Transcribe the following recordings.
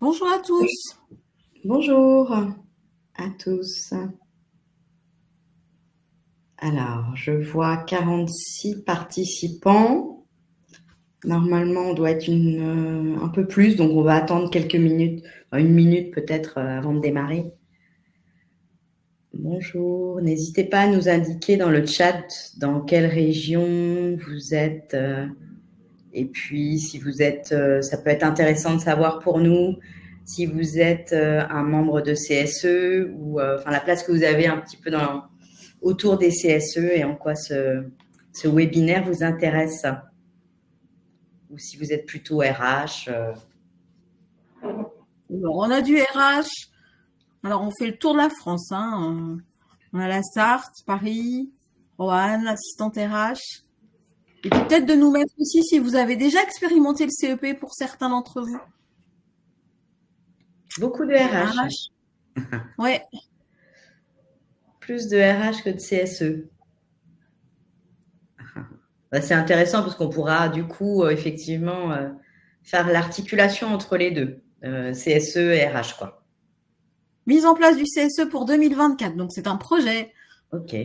Bonjour à tous. Bonjour à tous. Alors, je vois 46 participants. Normalement, on doit être un peu plus, donc on va attendre quelques minutes, une minute peut-être avant de démarrer. Bonjour, n'hésitez pas à nous indiquer dans le chat dans quelle région vous êtes. Et puis, si vous êtes, ça peut être intéressant de savoir pour nous si vous êtes un membre de CSE ou la place que vous avez un petit peu autour des CSE et en quoi ce webinaire vous intéresse. Ou si vous êtes plutôt RH. Alors, on a du RH. Alors, on fait le tour de la France. On a la Sarthe, Paris, Roanne, assistante RH. Et puis peut-être de nous mettre aussi si vous avez déjà expérimenté le CEP pour certains d'entre vous. Beaucoup de RH. Ouais. Plus de RH que de CSE. C'est intéressant parce qu'on pourra du coup effectivement faire l'articulation entre les deux, CSE et RH, quoi. Mise en place du CSE pour 2024. Donc, c'est un projet. Ok.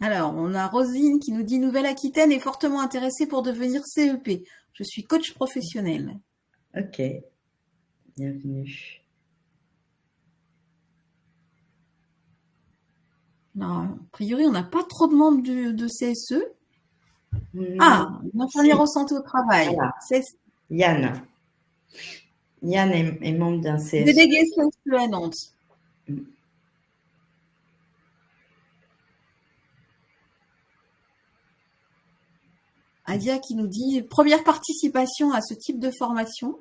Alors, on a Rosine qui nous dit Nouvelle-Aquitaine est fortement intéressée pour devenir CEP. Je suis coach professionnel. Ok. Bienvenue. Alors, a priori, on n'a pas trop de membres de CSE. Non. Une infirmière en santé au travail. Voilà. Yann. Yann est membre d'un CSE. Délégué CSE à Nantes. Adia qui nous dit première participation à ce type de formation.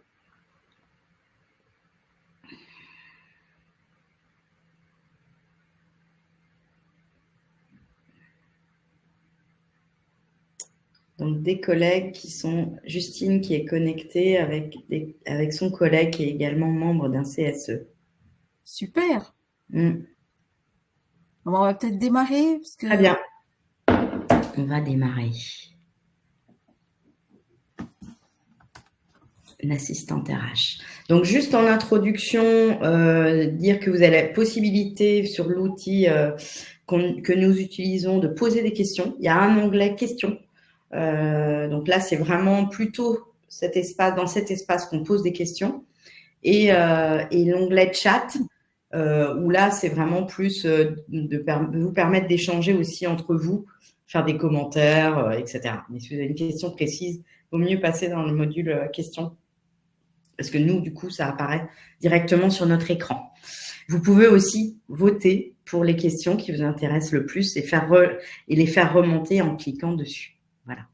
Donc des collègues qui sont Justine qui est connectée avec son collègue qui est également membre d'un CSE. Super. On va peut-être démarrer parce que... Très bien. On va démarrer. L'assistante RH. Donc juste en introduction, dire que vous avez la possibilité sur l'outil que nous utilisons de poser des questions. Il y a un onglet questions. Donc là, c'est vraiment plutôt dans cet espace qu'on pose des questions. Et l'onglet chat, où là, c'est vraiment plus de vous permettre d'échanger aussi entre vous, faire des commentaires, etc. Mais si vous avez une question précise, il vaut mieux passer dans le module questions. Parce que nous, du coup, ça apparaît directement sur notre écran. Vous pouvez aussi voter pour les questions qui vous intéressent le plus et les faire remonter en cliquant dessus. Voilà.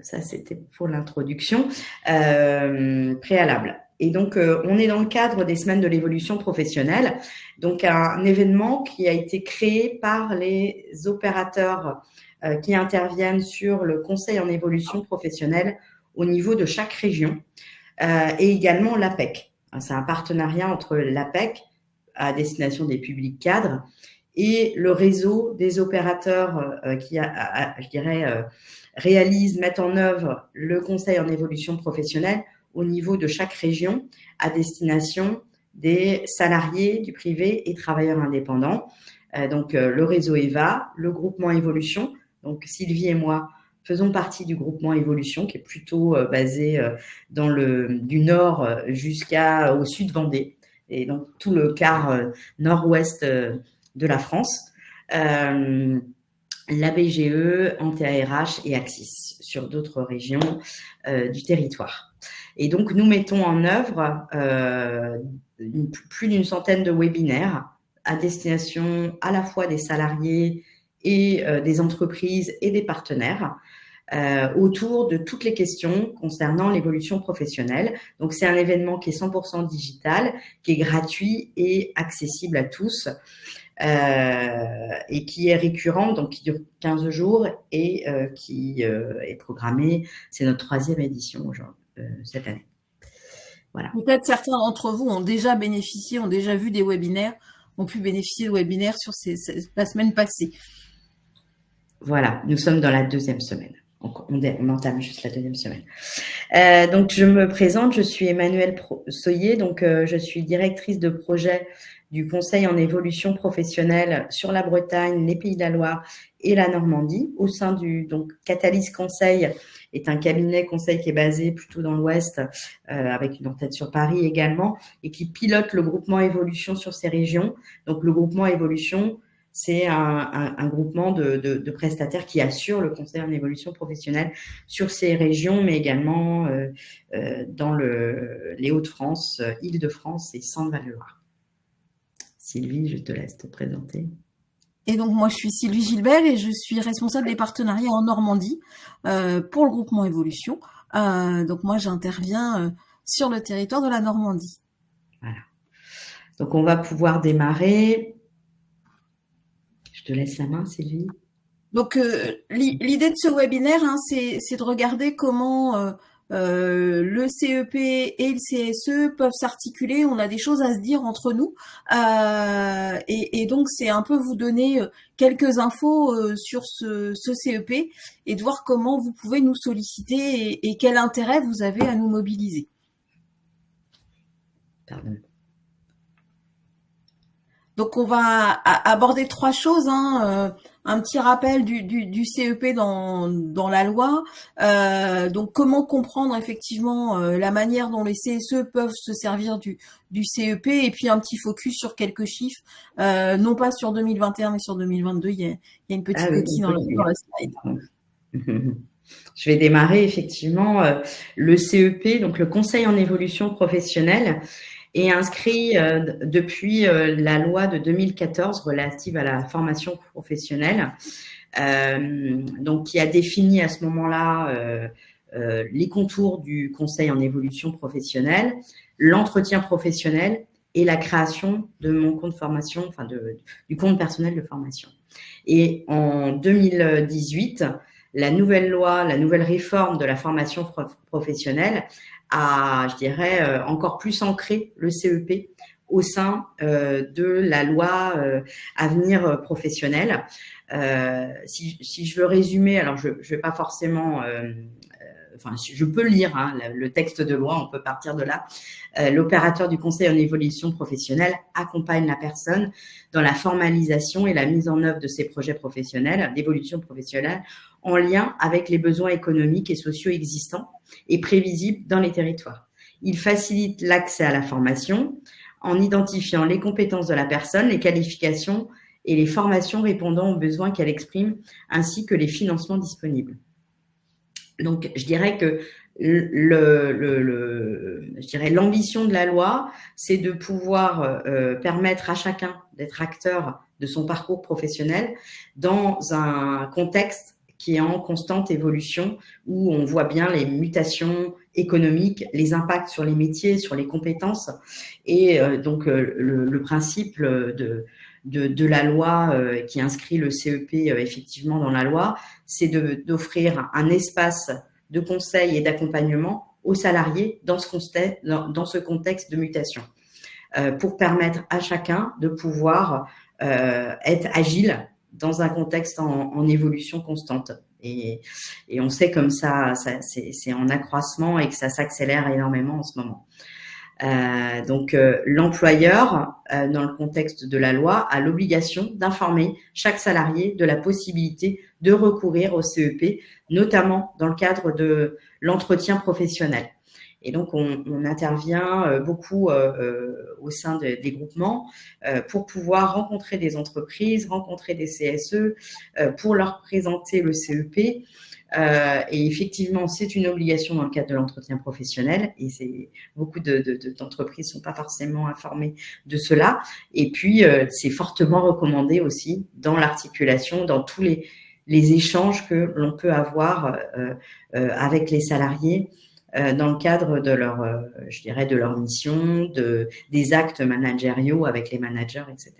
Ça, c'était pour l'introduction préalable. Et donc, on est dans le cadre des semaines de l'évolution professionnelle. Donc, un événement qui a été créé par les opérateurs qui interviennent sur le conseil en évolution professionnelle au niveau de chaque région et également l'APEC. C'est un partenariat entre l'APEC à destination des publics cadres et le réseau des opérateurs qui, je dirais, mettent en œuvre le conseil en évolution professionnelle au niveau de chaque région à destination des salariés du privé et travailleurs indépendants. Donc, le réseau EVA, le groupement Évolution, donc Sylvie et moi faisons partie du groupement Évolution qui est plutôt basé du nord jusqu'au sud Vendée et donc tout le quart nord-ouest de la France. La BGE, Antea-RH et Axis sur d'autres régions du territoire. Et donc, nous mettons en œuvre plus d'une centaine de webinaires à destination à la fois des salariés et des entreprises et des partenaires autour de toutes les questions concernant l'évolution professionnelle. Donc, c'est un événement qui est 100% digital, qui est gratuit et accessible à tous. Et qui est récurrent, donc qui dure 15 jours et qui est programmé. C'est notre 3e édition cette année. Voilà. Peut-être certains d'entre vous ont déjà bénéficié, ont déjà vu des webinaires, ont pu bénéficier de webinaires sur la semaine passée. Voilà, nous sommes dans la 2e semaine. On entame juste la deuxième semaine. Donc, je me présente, je suis Emmanuelle Soyer, donc je suis directrice de projet du Conseil en évolution professionnelle sur la Bretagne, les Pays de la Loire et la Normandie. Au sein du donc Catalyse Conseil est un cabinet conseil qui est basé plutôt dans l'Ouest, avec une antenne sur Paris également, et qui pilote le groupement évolution sur ces régions. Donc, le groupement évolution, c'est un groupement de prestataires qui assure le conseil en évolution professionnelle sur ces régions, mais également dans les Hauts-de-France, Île-de-France et Centre-Val-de-Loire. Sylvie, je te laisse te présenter. Et donc, moi, je suis Sylvie Gilbert et je suis responsable des partenariats en Normandie pour le groupement Évolution. Donc, moi, j'interviens sur le territoire de la Normandie. Voilà. Donc, on va pouvoir démarrer. Je te laisse la main, Sylvie. Donc, l'idée de ce webinaire, c'est de regarder comment le CEP et le CSE peuvent s'articuler. On a des choses à se dire entre nous. Et donc, c'est un peu vous donner quelques infos sur ce CEP et de voir comment vous pouvez nous solliciter et quel intérêt vous avez à nous mobiliser. Pardon. Donc, on va aborder trois choses. Un petit rappel du CEP dans la loi. Donc, comment comprendre effectivement la manière dont les CSE peuvent se servir du CEP, et puis un petit focus sur quelques chiffres, non pas sur 2021 mais sur 2022. Il y a une petite coquille dans la slide. Je vais démarrer effectivement le CEP, donc le Conseil en évolution professionnelle, est inscrit depuis la loi de 2014 relative à la formation professionnelle, donc qui a défini à ce moment-là les contours du Conseil en évolution professionnelle, l'entretien professionnel et la création de mon compte formation, enfin du compte personnel de formation. Et en 2018, la nouvelle réforme de la formation professionnelle a, je dirais, encore plus ancré le CEP au sein de la loi Avenir professionnel. Si je veux résumer, alors je vais pas forcément, enfin je peux lire le texte de loi, on peut partir de là. L'opérateur du conseil en évolution professionnelle accompagne la personne dans la formalisation et la mise en œuvre de ses projets professionnels, d'évolution professionnelle, en lien avec les besoins économiques et sociaux existants et prévisibles dans les territoires. Il facilite l'accès à la formation en identifiant les compétences de la personne, les qualifications et les formations répondant aux besoins qu'elle exprime, ainsi que les financements disponibles. Donc, je dirais que l'ambition de la loi, c'est de pouvoir permettre à chacun d'être acteur de son parcours professionnel dans un contexte qui est en constante évolution, où on voit bien les mutations économiques, les impacts sur les métiers, sur les compétences. Et donc, le principe de la loi qui inscrit le CEP effectivement dans la loi, c'est d'offrir un espace de conseil et d'accompagnement aux salariés dans ce contexte de mutation, pour permettre à chacun de pouvoir être agile dans un contexte en évolution constante. Et on sait comme ça c'est en accroissement et que ça s'accélère énormément en ce moment. Donc, l'employeur, dans le contexte de la loi, a l'obligation d'informer chaque salarié de la possibilité de recourir au CEP, notamment dans le cadre de l'entretien professionnel. Et donc, on intervient beaucoup au sein des groupements pour pouvoir rencontrer des entreprises, rencontrer des CSE, pour leur présenter le CEP. Et effectivement, c'est une obligation dans le cadre de l'entretien professionnel, et beaucoup d'entreprises ne sont pas forcément informées de cela. Et puis, c'est fortement recommandé aussi dans l'articulation, dans tous les échanges que l'on peut avoir avec les salariés dans le cadre de leur mission, des actes managériaux avec les managers, etc.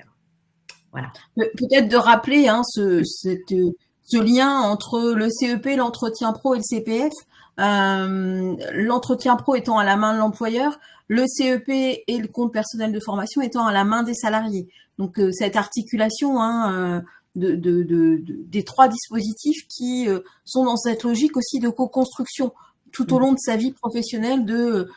Voilà. Peut-être de rappeler ce lien entre le CEP, l'entretien pro et le CPF. L'entretien pro étant à la main de l'employeur, le CEP et le compte personnel de formation étant à la main des salariés. Donc cette articulation des 3 dispositifs qui sont dans cette logique aussi de co-construction tout au long de sa vie professionnelle, de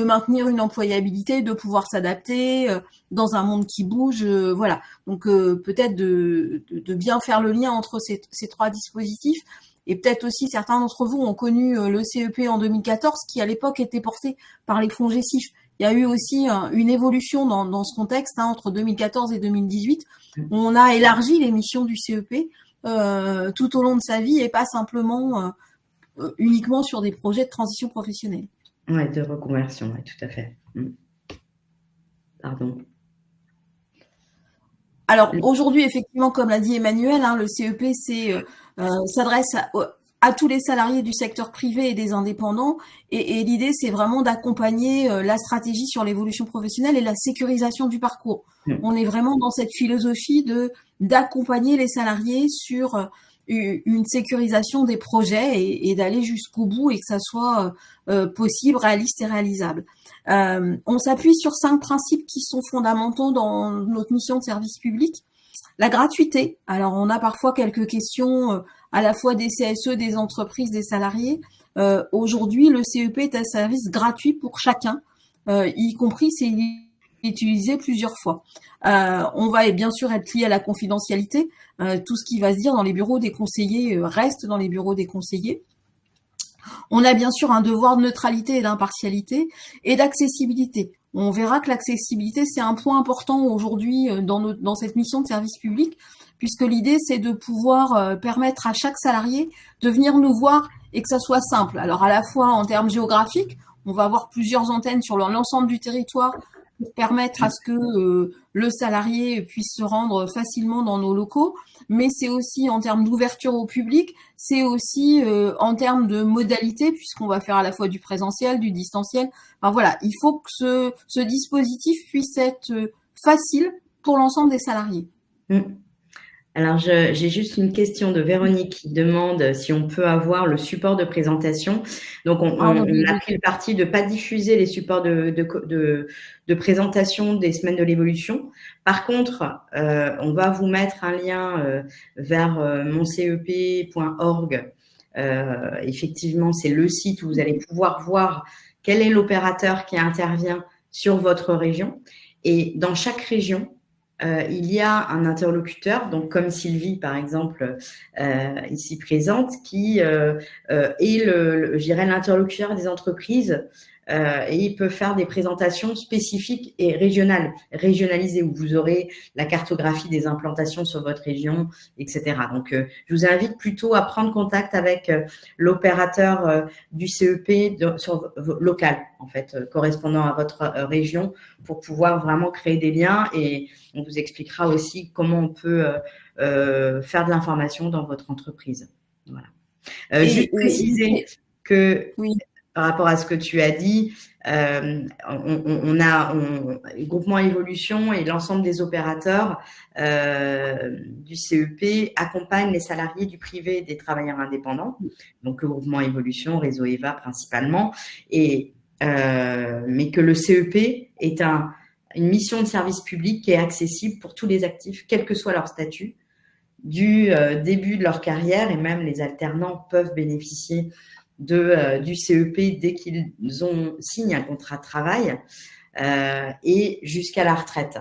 maintenir une employabilité, de pouvoir s'adapter dans un monde qui bouge, voilà. Donc peut-être de bien faire le lien entre ces 3 dispositifs. Et peut-être aussi certains d'entre vous ont connu le CEP en 2014, qui à l'époque était porté par les fonds GESIF. Il y a eu aussi une évolution dans ce contexte entre 2014 et 2018. On a élargi les missions du CEP tout au long de sa vie et pas simplement uniquement sur des projets de transition professionnelle. Oui, de reconversion, oui, tout à fait. Pardon. Alors aujourd'hui, effectivement, comme l'a dit Emmanuel, le CEP s'adresse à tous les salariés du secteur privé et des indépendants. Et l'idée, c'est vraiment d'accompagner la stratégie sur l'évolution professionnelle et la sécurisation du parcours. On est vraiment dans cette philosophie d'accompagner les salariés sur une sécurisation des projets et d'aller jusqu'au bout et que ça soit possible, réaliste et réalisable. On s'appuie sur 5 principes qui sont fondamentaux dans notre mission de service public. La gratuité. Alors, on a parfois quelques questions à la fois des CSE, des entreprises, des salariés. Aujourd'hui, le CEP est un service gratuit pour chacun, y compris s'il est utilisé plusieurs fois. On va bien sûr être lié à la confidentialité. Tout ce qui va se dire dans les bureaux des conseillers reste dans les bureaux des conseillers. On a bien sûr un devoir de neutralité et d'impartialité et d'accessibilité. On verra que l'accessibilité, c'est un point important aujourd'hui dans cette mission de service public, puisque l'idée, c'est de pouvoir permettre à chaque salarié de venir nous voir et que ça soit simple. Alors, à la fois en termes géographiques, on va avoir plusieurs antennes sur l'ensemble du territoire pour permettre à ce que le salarié puisse se rendre facilement dans nos locaux, mais c'est aussi en termes d'ouverture au public, c'est aussi en termes de modalités, puisqu'on va faire à la fois du présentiel, du distanciel. Enfin voilà, il faut que ce dispositif puisse être facile pour l'ensemble des salariés. Alors, j'ai juste une question de Véronique qui demande si on peut avoir le support de présentation. Donc, on a pris le parti de ne pas diffuser les supports de présentation des semaines de l'évolution. Par contre, on va vous mettre un lien vers moncep.org. Effectivement, c'est le site où vous allez pouvoir voir quel est l'opérateur qui intervient sur votre région. Et dans chaque région, il y a un interlocuteur, donc comme Sylvie par exemple ici présente, qui est je dirais l'interlocuteur des entreprises et il peut faire des présentations spécifiques et régionalisées où vous aurez la cartographie des implantations sur votre région, etc. Donc je vous invite plutôt à prendre contact avec l'opérateur du CEP local en fait, correspondant à votre région pour pouvoir vraiment créer des liens et on vous expliquera aussi comment on peut faire de l'information dans votre entreprise. Voilà. Juste préciser que par rapport à ce que tu as dit, on a le groupement Évolution et l'ensemble des opérateurs du CEP accompagnent les salariés du privé et des travailleurs indépendants. Donc le groupement Évolution, Réseau EVA principalement, mais que le CEP est une mission de service public qui est accessible pour tous les actifs, quel que soit leur statut, du début de leur carrière, et même les alternants peuvent bénéficier du CEP dès qu'ils signent un contrat de travail et jusqu'à la retraite.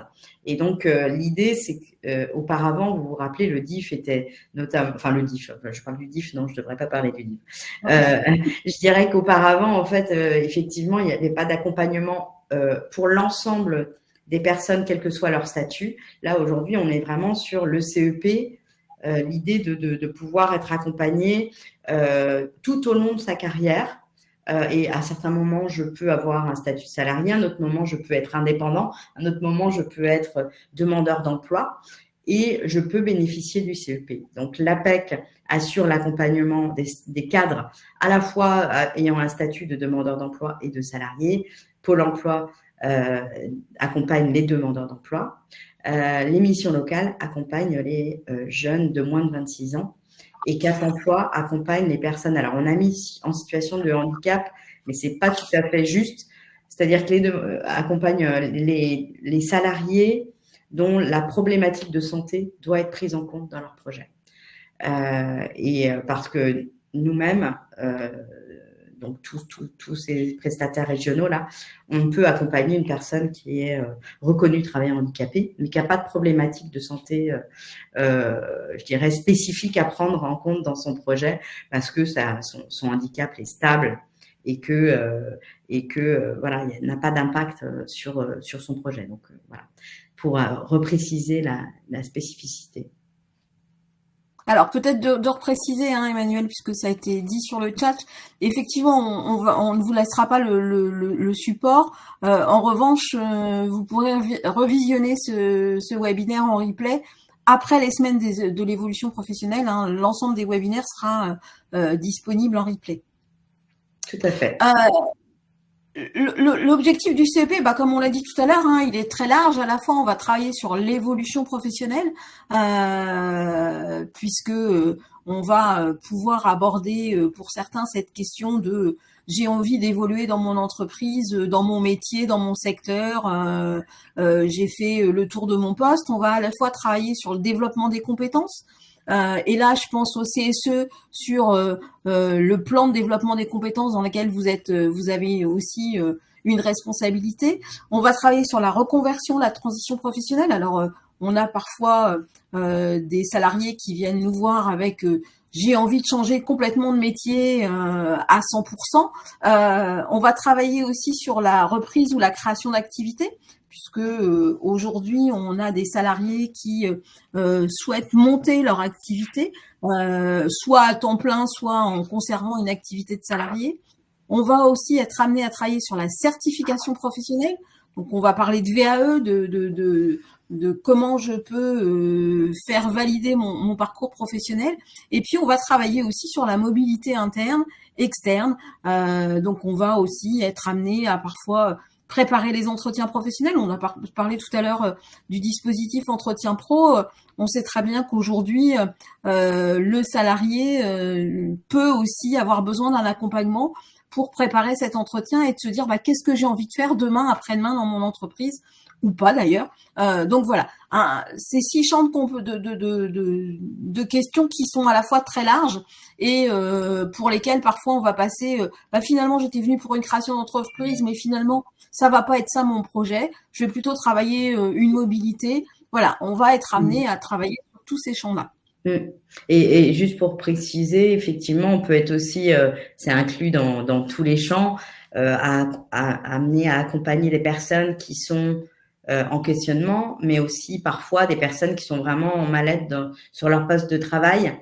Et donc, l'idée, c'est qu'auparavant, vous vous rappelez, le DIF était notamment… Enfin, le DIF, je parle du DIF, non, je ne devrais pas parler du DIF. Je dirais qu'auparavant, en fait, effectivement, il n'y avait pas d'accompagnement pour l'ensemble des personnes, quel que soit leur statut. Là, aujourd'hui, on est vraiment sur le CEP, l'idée de pouvoir être accompagné tout au long de sa carrière. Et à certains moments, je peux avoir un statut salarié, à un autre moment, je peux être indépendant, à un autre moment, je peux être demandeur d'emploi et je peux bénéficier du CEP. Donc, l'APEC assure l'accompagnement des cadres à la fois ayant un statut de demandeur d'emploi et de salarié. Pôle emploi accompagne les demandeurs d'emploi. Les missions locales accompagnent les jeunes de moins de 26 ans et Cap Emploi accompagne les personnes. Alors, on a mis en situation de handicap, mais ce n'est pas tout à fait juste. C'est-à-dire que les deux accompagnent les salariés dont la problématique de santé doit être prise en compte dans leur projet. Parce que nous-mêmes, donc tous ces prestataires régionaux là, on peut accompagner une personne qui est reconnue travailleur handicapé, mais qui n'a pas de problématique de santé, je dirais spécifique à prendre en compte dans son projet, parce que son handicap est stable et que voilà, il n'a pas d'impact sur son projet. Donc voilà, pour repréciser la spécificité. Alors peut-être de repréciser, hein, Emmanuel, puisque ça a été dit sur le chat. Effectivement, on ne vous laissera pas le support. En revanche, vous pourrez revisionner ce webinaire en replay après les semaines de l'évolution professionnelle. Hein. L'ensemble des webinaires sera disponible en replay. Tout à fait. L'objectif du CEP, comme on l'a dit tout à l'heure, hein, il est très large. À la fois, on va travailler sur l'évolution professionnelle, puisque on va pouvoir aborder pour certains cette question de j'ai envie d'évoluer dans mon entreprise, dans mon métier, dans mon secteur. J'ai fait le tour de mon poste. On va à la fois travailler sur le développement des compétences. Et là, je pense au CSE sur le plan de développement des compétences dans lequel vous avez aussi une responsabilité. On va travailler sur la reconversion, la transition professionnelle. Alors, on a parfois des salariés qui viennent nous voir avec j'ai envie de changer complètement de métier à 100%. On va travailler aussi sur la reprise ou la création d'activités, puisque aujourd'hui, on a des salariés qui souhaitent monter leur activité, soit à temps plein, soit en conservant une activité de salarié. On va aussi être amené à travailler sur la certification professionnelle. Donc, on va parler de VAE, de comment je peux faire valider mon parcours professionnel. Et puis, on va travailler aussi sur la mobilité interne, externe. Donc, on va aussi être amené à parfois préparer les entretiens professionnels. On a parlé tout à l'heure du dispositif Entretien Pro. On sait très bien qu'aujourd'hui, le salarié peut aussi avoir besoin d'un accompagnement pour préparer cet entretien et de se dire qu'est-ce que j'ai envie de faire demain, après-demain dans mon entreprise, ou pas d'ailleurs. Donc voilà, ces 6 champs de questions qui sont à la fois très larges et pour lesquelles parfois on va passer finalement j'étais venue pour une création d'entreprise, mais finalement ça va pas être ça mon projet, je vais plutôt travailler une mobilité. Voilà, on va être amené à travailler sur tous ces champs-là. Et juste pour préciser, effectivement, on peut être aussi, c'est inclus dans tous les champs, amené à accompagner les personnes qui sont en questionnement, mais aussi parfois des personnes qui sont vraiment en mal-être sur leur poste de travail.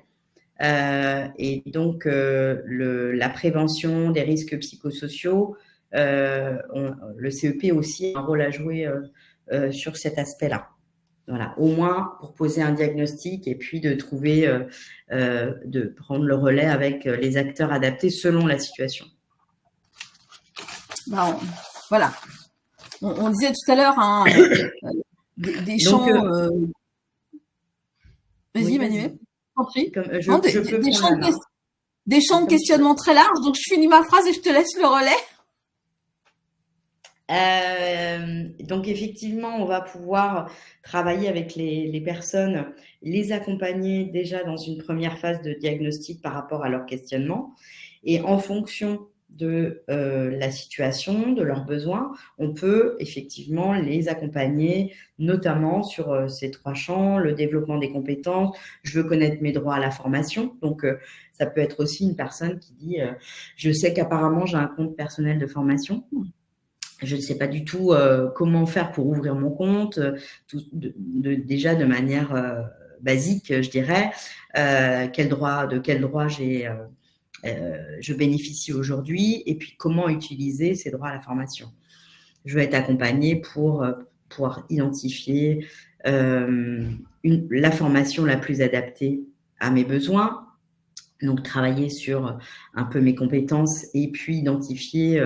Et donc, la prévention des risques psychosociaux, le CEP aussi a un rôle à jouer sur cet aspect-là. Voilà, au moins pour poser un diagnostic et puis de trouver, de prendre le relais avec les acteurs adaptés selon la situation. Voilà. On disait tout à l'heure des champs. Vas-y, Manuel. Des champs de questionnement très larges. Donc, je finis ma phrase et je te laisse le relais. Donc effectivement, on va pouvoir travailler avec les personnes, les accompagner déjà dans une première phase de diagnostic par rapport à leur questionnement, et en fonction de la situation, de leurs besoins, on peut effectivement les accompagner, notamment sur ces 3 champs, le développement des compétences, je veux connaître mes droits à la formation. Donc ça peut être aussi une personne qui dit je sais qu'apparemment j'ai un compte personnel de formation. Je ne sais pas du tout comment faire pour ouvrir mon compte, déjà de manière basique, je dirais. De quel droit je bénéficie aujourd'hui, et puis comment utiliser ces droits à la formation. Je vais être accompagnée pour pouvoir identifier la formation la plus adaptée à mes besoins. Donc, travailler sur un peu mes compétences et puis identifier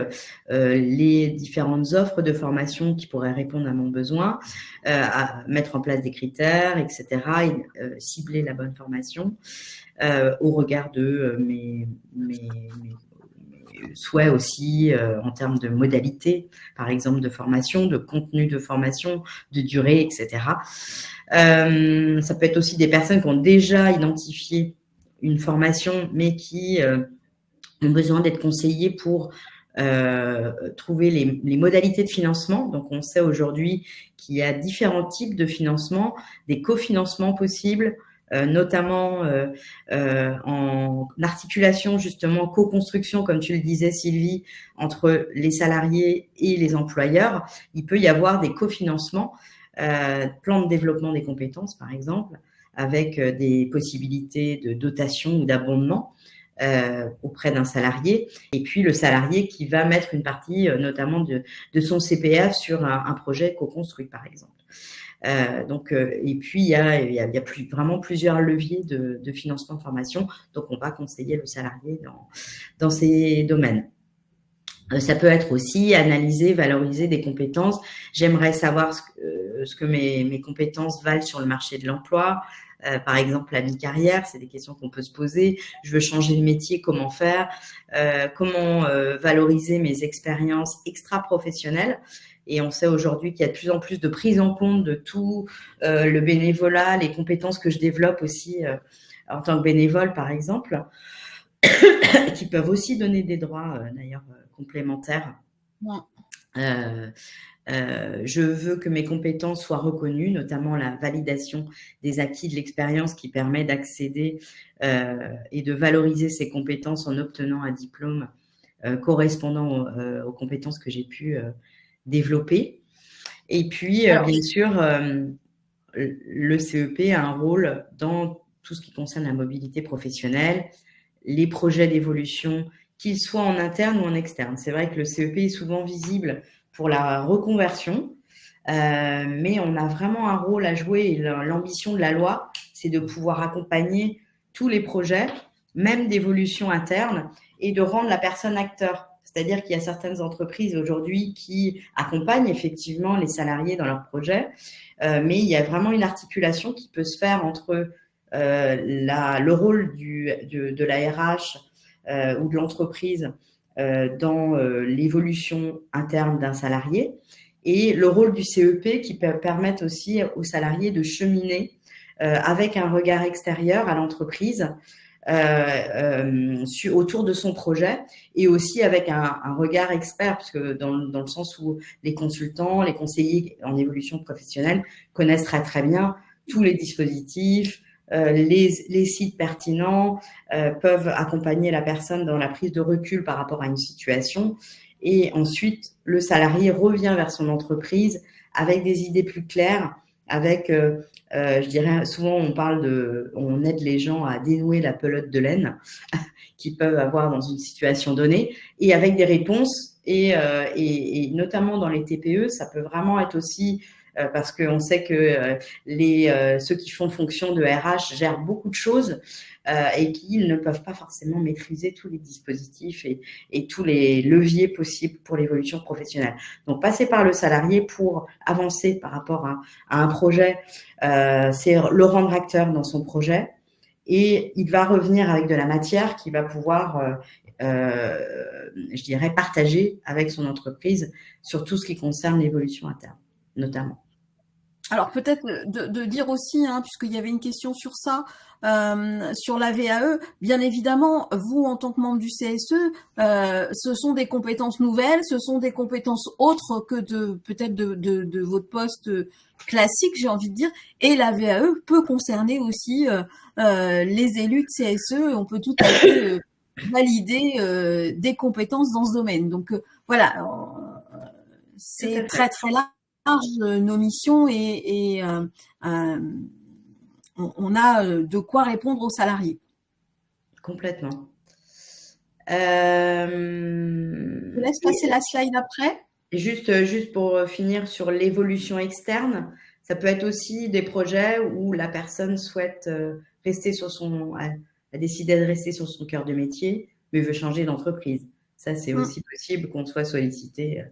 les différentes offres de formation qui pourraient répondre à mon besoin, à mettre en place des critères, etc., et cibler la bonne formation au regard de souhaits aussi en termes de modalités, par exemple de formation, de contenu de formation, de durée, etc. Ça peut être aussi des personnes qui ont déjà identifié une formation, mais qui ont besoin d'être conseillées pour trouver les modalités de financement. Donc, on sait aujourd'hui qu'il y a différents types de financement, des cofinancements possibles, notamment en articulation, justement, co-construction, comme tu le disais, Sylvie, entre les salariés et les employeurs. Il peut y avoir des cofinancements, plans de développement des compétences, par exemple, avec des possibilités de dotation ou d'abondement auprès d'un salarié, et puis le salarié qui va mettre une partie notamment de son CPF sur un projet co-construit, par exemple. Et puis, il y a vraiment plusieurs leviers de financement de formation, donc on va conseiller le salarié dans ces domaines. Ça peut être aussi analyser, valoriser des compétences. J'aimerais savoir ce que mes compétences valent sur le marché de l'emploi. Par exemple, la mi-carrière, c'est des questions qu'on peut se poser. Je veux changer de métier, comment faire? Comment valoriser mes expériences extra-professionnelles? Et on sait aujourd'hui qu'il y a de plus en plus de prise en compte de tout le bénévolat, les compétences que je développe aussi en tant que bénévole, par exemple, qui peuvent aussi donner des droits, d'ailleurs, complémentaires. Ouais. Je veux que mes compétences soient reconnues, notamment la validation des acquis de l'expérience qui permet d'accéder et de valoriser ces compétences en obtenant un diplôme correspondant aux compétences que j'ai pu développer. Et puis, bien sûr, le CEP a un rôle dans tout ce qui concerne la mobilité professionnelle, les projets d'évolution, qu'ils soient en interne ou en externe. C'est vrai que le CEP est souvent visible pour la reconversion, mais on a vraiment un rôle à jouer et l'ambition de la loi, c'est de pouvoir accompagner tous les projets, même d'évolution interne, et de rendre la personne acteur. C'est-à-dire qu'il y a certaines entreprises aujourd'hui qui accompagnent effectivement les salariés dans leurs projets, mais il y a vraiment une articulation qui peut se faire entre le rôle de la RH ou de l'entreprise dans l'évolution interne d'un salarié et le rôle du CEP qui peut permettre aussi aux salariés de cheminer avec un regard extérieur à l'entreprise autour de son projet et aussi avec un regard expert, parce que dans le sens où les consultants, les conseillers en évolution professionnelle connaissent très très bien tous les dispositifs, les sites pertinents, peuvent accompagner la personne dans la prise de recul par rapport à une situation. Et ensuite, le salarié revient vers son entreprise avec des idées plus claires, avec, je dirais, souvent on aide les gens à dénouer la pelote de laine qu'ils peuvent avoir dans une situation donnée, et avec des réponses, et notamment dans les TPE, ça peut vraiment être aussi parce qu'on sait que ceux qui font fonction de RH gèrent beaucoup de choses et qu'ils ne peuvent pas forcément maîtriser tous les dispositifs et tous les leviers possibles pour l'évolution professionnelle. Donc, passer par le salarié pour avancer par rapport à un projet, c'est le rendre acteur dans son projet, et il va revenir avec de la matière qu'il va pouvoir je dirais, partager avec son entreprise sur tout ce qui concerne l'évolution interne, notamment. Alors peut-être de dire aussi, puisqu'il y avait une question sur ça, sur la VAE, bien évidemment, vous en tant que membre du CSE, ce sont des compétences nouvelles, ce sont des compétences autres que peut-être de votre poste classique, j'ai envie de dire, et la VAE peut concerner aussi les élus de CSE. On peut tout à fait valider des compétences dans ce domaine. Donc voilà, c'est très très large nos missions et on a de quoi répondre aux salariés. Complètement. Je laisse passer la slide après. Juste pour finir sur l'évolution externe, ça peut être aussi des projets où la personne souhaite rester a décidé de rester sur son cœur de métier, mais veut changer d'entreprise. Ça, c'est aussi possible qu'on soit sollicité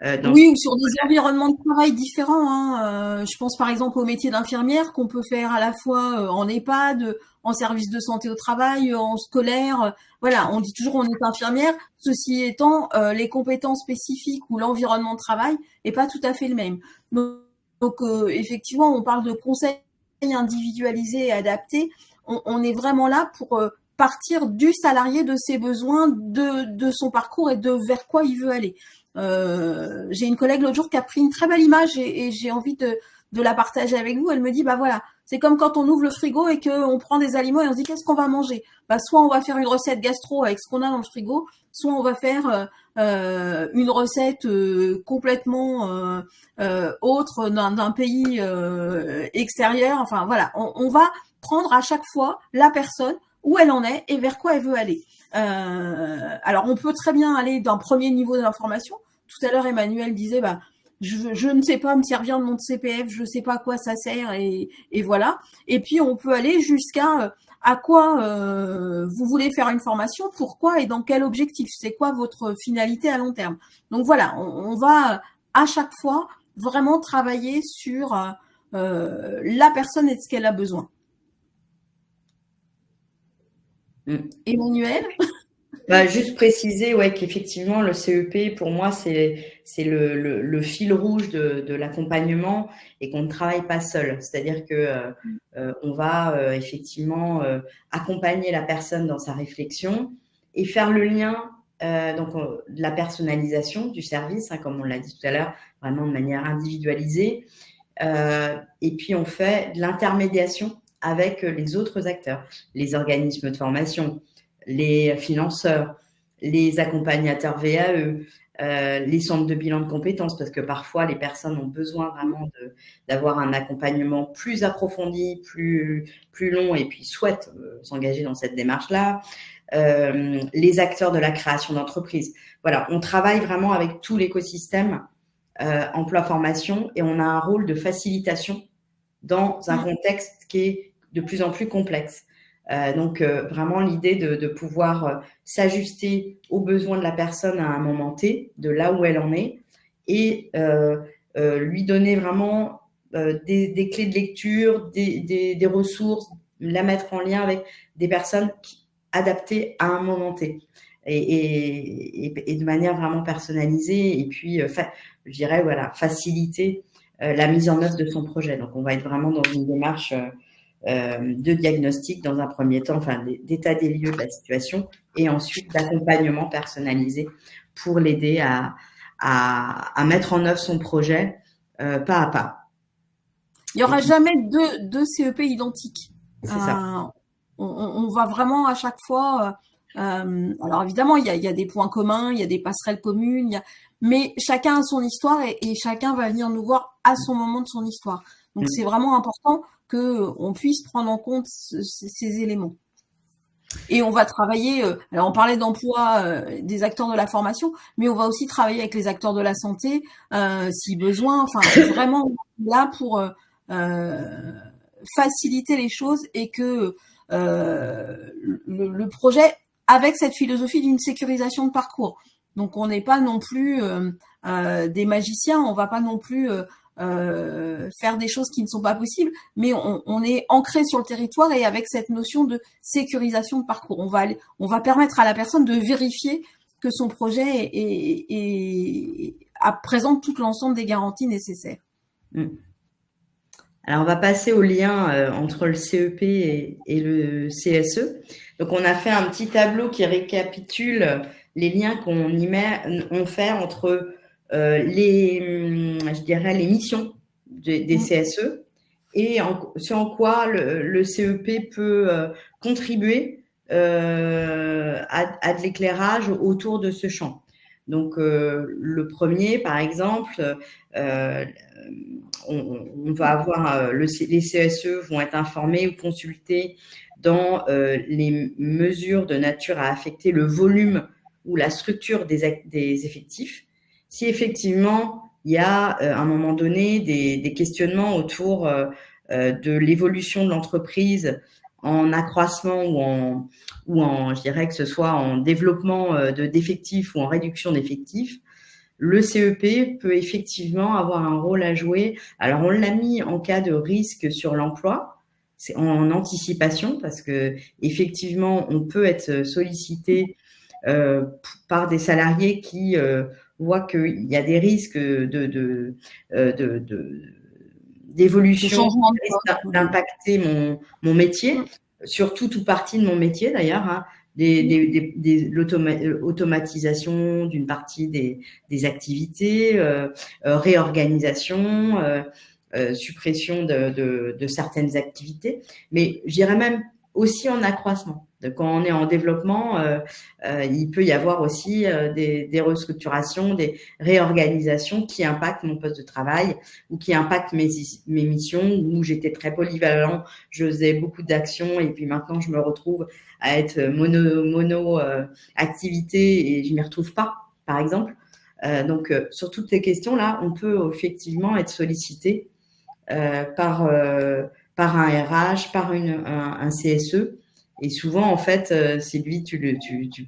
dans Oui, ou sur des environnements de travail différents, hein. Je pense par exemple au métier d'infirmière qu'on peut faire à la fois en EHPAD, en service de santé au travail, en scolaire. Voilà, on dit toujours on est infirmière. Ceci étant, les compétences spécifiques ou l'environnement de travail est pas tout à fait le même. Donc, effectivement, on parle de conseils individualisés et adaptés. On est vraiment là pour partir du salarié, de ses besoins, de son parcours et de vers quoi il veut aller. J'ai une collègue l'autre jour qui a pris une très belle image et j'ai envie de la partager avec vous. Elle me dit, bah voilà, c'est comme quand on ouvre le frigo et qu'on prend des aliments et on se dit qu'est-ce qu'on va manger. Bah soit on va faire une recette gastro avec ce qu'on a dans le frigo, soit on va faire une recette complètement autre d'un pays extérieur. Enfin voilà, on va prendre à chaque fois la personne où elle en est et vers quoi elle veut aller. Alors on peut très bien aller d'un premier niveau de l'information. Tout à l'heure Emmanuel disait bah je ne sais pas me servir de mon CPF, je ne sais pas à quoi ça sert et voilà. Et puis on peut aller jusqu'à à quoi vous voulez faire une formation, pourquoi et dans quel objectif, c'est quoi votre finalité à long terme. Donc voilà, on va à chaque fois vraiment travailler sur la personne et de ce qu'elle a besoin. Emmanuel? Bah, juste préciser ouais, qu'effectivement, le CEP, pour moi, c'est le fil rouge de l'accompagnement et qu'on ne travaille pas seul. C'est-à-dire que on va effectivement accompagner la personne dans sa réflexion et faire le lien, donc de la personnalisation du service, hein, comme on l'a dit tout à l'heure, vraiment de manière individualisée. Et puis, on fait de l'intermédiation avec les autres acteurs, les organismes de formation, les financeurs, les accompagnateurs VAE, les centres de bilan de compétences, parce que parfois les personnes ont besoin vraiment d'avoir un accompagnement plus approfondi, plus long, et puis souhaitent s'engager dans cette démarche-là. Les acteurs de la création d'entreprise. Voilà, on travaille vraiment avec tout l'écosystème emploi-formation et on a un rôle de facilitation dans un contexte qui est de plus en plus complexe. Donc, vraiment l'idée de pouvoir s'ajuster aux besoins de la personne à un moment T, de là où elle en est, et lui donner vraiment des clés de lecture, des ressources, la mettre en lien avec des personnes adaptées à un moment T. Et de manière vraiment personnalisée, et puis, je dirais, voilà, faciliter la mise en œuvre de son projet. Donc, on va être vraiment dans une démarche de diagnostic dans un premier temps, enfin d'état des lieux de la situation, et ensuite d'accompagnement personnalisé pour l'aider à mettre en œuvre son projet pas à pas. Il n'y aura jamais deux CEP identiques. C'est ça. On va vraiment à chaque fois. Alors évidemment, il y a des points communs, il y a des passerelles communes, mais chacun a son histoire et chacun va venir nous voir à son moment de son histoire. Donc c'est vraiment important qu'on puisse prendre en compte ces éléments. Et on va travailler, alors on parlait d'emploi des acteurs de la formation, mais on va aussi travailler avec les acteurs de la santé si besoin. Enfin, vraiment là pour faciliter les choses et que le projet avec cette philosophie d'une sécurisation de parcours. Donc on n'est pas non plus des magiciens, on va pas non plus faire des choses qui ne sont pas possibles, mais on est ancré sur le territoire et avec cette notion de sécurisation de parcours. On va permettre à la personne de vérifier que son projet présente tout l'ensemble des garanties nécessaires. Alors, on va passer au lien entre le CEP et le CSE. Donc, on a fait un petit tableau qui récapitule les liens on fait entre je dirais, les missions des CSE et ce en quoi le CEP peut contribuer à de l'éclairage autour de ce champ. Donc, le premier, par exemple, on va avoir les CSE vont être informés ou consultés dans les mesures de nature à affecter le volume ou la structure des effectifs. Si effectivement il y a à un moment donné des questionnements autour de l'évolution de l'entreprise en accroissement ou en, je dirais que ce soit en développement d'effectifs ou en réduction d'effectifs, le CEP peut effectivement avoir un rôle à jouer. Alors, on l'a mis en cas de risque sur l'emploi, c'est en anticipation, parce que effectivement, on peut être sollicité par des salariés qui voient qu'il y a des risques Ce d'évolution changement de qui risque poste. d'impacter mon métier, Mm. sur tout ou partie de mon métier d'ailleurs, hein, l'automatisation d'une partie des activités, réorganisation, suppression de certaines activités, mais je dirais même aussi en accroissement. Donc, quand on est en développement, il peut y avoir aussi des restructurations, des réorganisations qui impactent mon poste de travail ou qui impactent mes missions, où j'étais très polyvalent, je faisais beaucoup d'actions et puis maintenant je me retrouve à être mono activité et je m'y retrouve pas, par exemple. Donc, sur toutes ces questions-là, on peut effectivement être sollicité par un RH, par un CSE. Et souvent, en fait, Sylvie, tu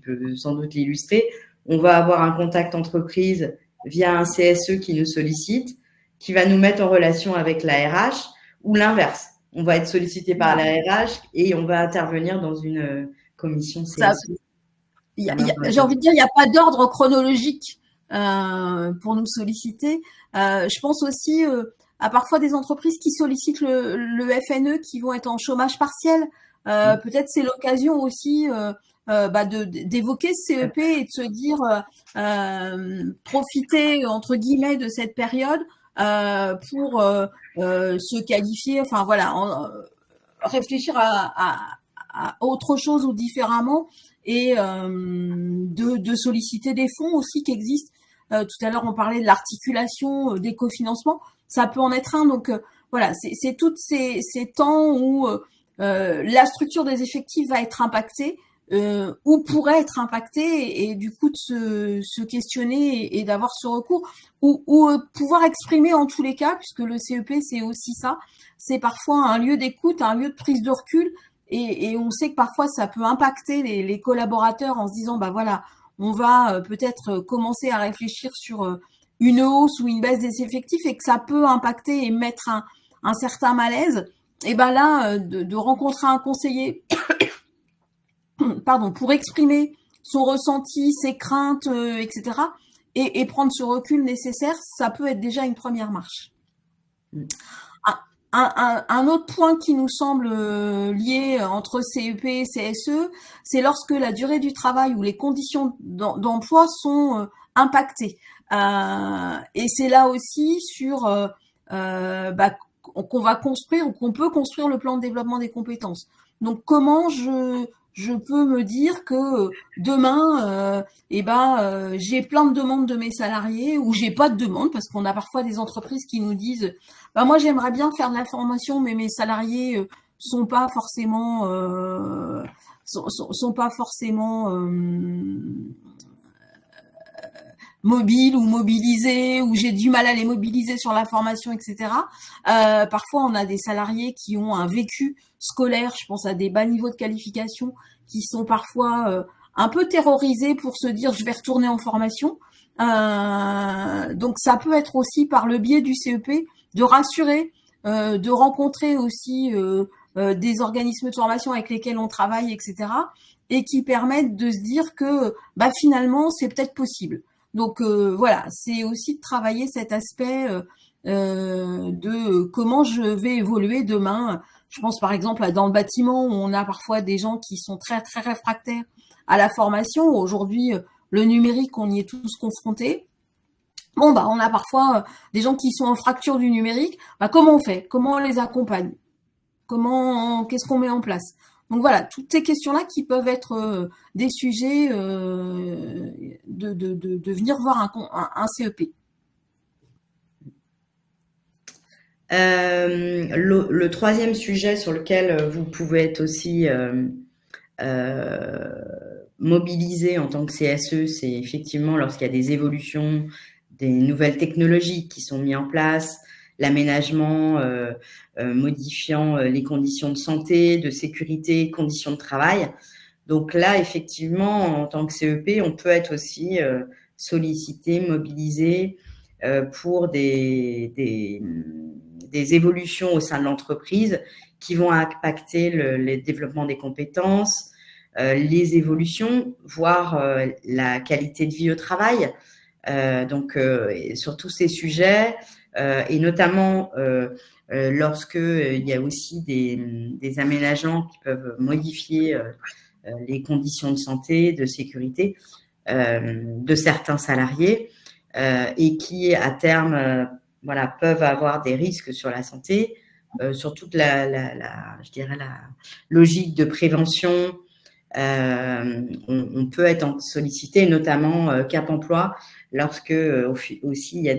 peux sans doute l'illustrer, on va avoir un contact entreprise via un CSE qui nous sollicite, qui va nous mettre en relation avec la RH, ou l'inverse. On va être sollicité par la RH et on va intervenir dans une commission Ça, CSE. j'ai envie de dire, il n'y a pas d'ordre chronologique pour nous solliciter. Je pense aussi à parfois des entreprises qui sollicitent le FNE qui vont être en chômage partiel. Peut-être c'est l'occasion aussi d'évoquer ce CEP et de se dire profiter entre guillemets de cette période pour se qualifier. Enfin voilà, réfléchir à autre chose ou différemment et de solliciter des fonds aussi qui existent. Tout à l'heure, on parlait de l'articulation des cofinancements. Ça peut en être un. Donc, voilà, c'est tous ces temps où la structure des effectifs va être impactée ou pourrait être impactée et du coup de se questionner et d'avoir ce recours ou pouvoir exprimer en tous les cas, puisque le CEP, c'est aussi ça. C'est parfois un lieu d'écoute, un lieu de prise de recul. Et on sait que parfois ça peut impacter les collaborateurs en se disant bah voilà, on va peut-être commencer à réfléchir sur une hausse ou une baisse des effectifs et que ça peut impacter et mettre un certain malaise. Et ben là, de rencontrer un conseiller, pardon, pour exprimer son ressenti, ses craintes, etc. Et prendre ce recul nécessaire, ça peut être déjà une première marche. Un autre point qui nous semble lié entre CEP et CSE, c'est lorsque la durée du travail ou les conditions d'emploi sont impactées. Et c'est là aussi sur qu'on va construire ou qu'on peut construire le plan de développement des compétences. Donc comment je peux me dire que demain, j'ai plein de demandes de mes salariés ou j'ai pas de demandes parce qu'on a parfois des entreprises qui nous disent moi j'aimerais bien faire de la formation mais mes salariés sont pas forcément mobiles ou mobilisés, ou j'ai du mal à les mobiliser sur la formation, etc. Parfois, on a des salariés qui ont un vécu scolaire, je pense à des bas niveaux de qualification, qui sont parfois un peu terrorisés pour se dire je vais retourner en formation. Donc ça peut être aussi par le biais du CEP de rassurer, de rencontrer aussi des organismes de formation avec lesquels on travaille, etc. et qui permettent de se dire que finalement c'est peut-être possible. Donc voilà, c'est aussi de travailler cet aspect de comment je vais évoluer demain. Je pense par exemple dans le bâtiment où on a parfois des gens qui sont très très réfractaires à la formation. Aujourd'hui, le numérique, on y est tous confrontés. On a parfois des gens qui sont en fracture du numérique. Comment on fait? Comment on les accompagne? Qu'est-ce qu'on met en place? Donc voilà, toutes ces questions-là qui peuvent être des sujets de venir voir un CEP. Le troisième sujet sur lequel vous pouvez être aussi mobilisé en tant que CSE, c'est effectivement lorsqu'il y a des évolutions, des nouvelles technologies qui sont mises en place, l'aménagement modifiant les conditions de santé, de sécurité, conditions de travail. Donc là, effectivement, en tant que CEP, on peut être aussi sollicités, mobilisés pour des évolutions au sein de l'entreprise qui vont impacter le développement des compétences, les évolutions, voire la qualité de vie au travail. Donc, sur tous ces sujets, et notamment lorsque il y a aussi des aménagements qui peuvent modifier les conditions de santé, de sécurité de certains salariés et qui, à terme, voilà, peuvent avoir des risques sur la santé, sur toute je dirais la logique de prévention. On peut être sollicité, notamment Cap Emploi, lorsque aussi il y a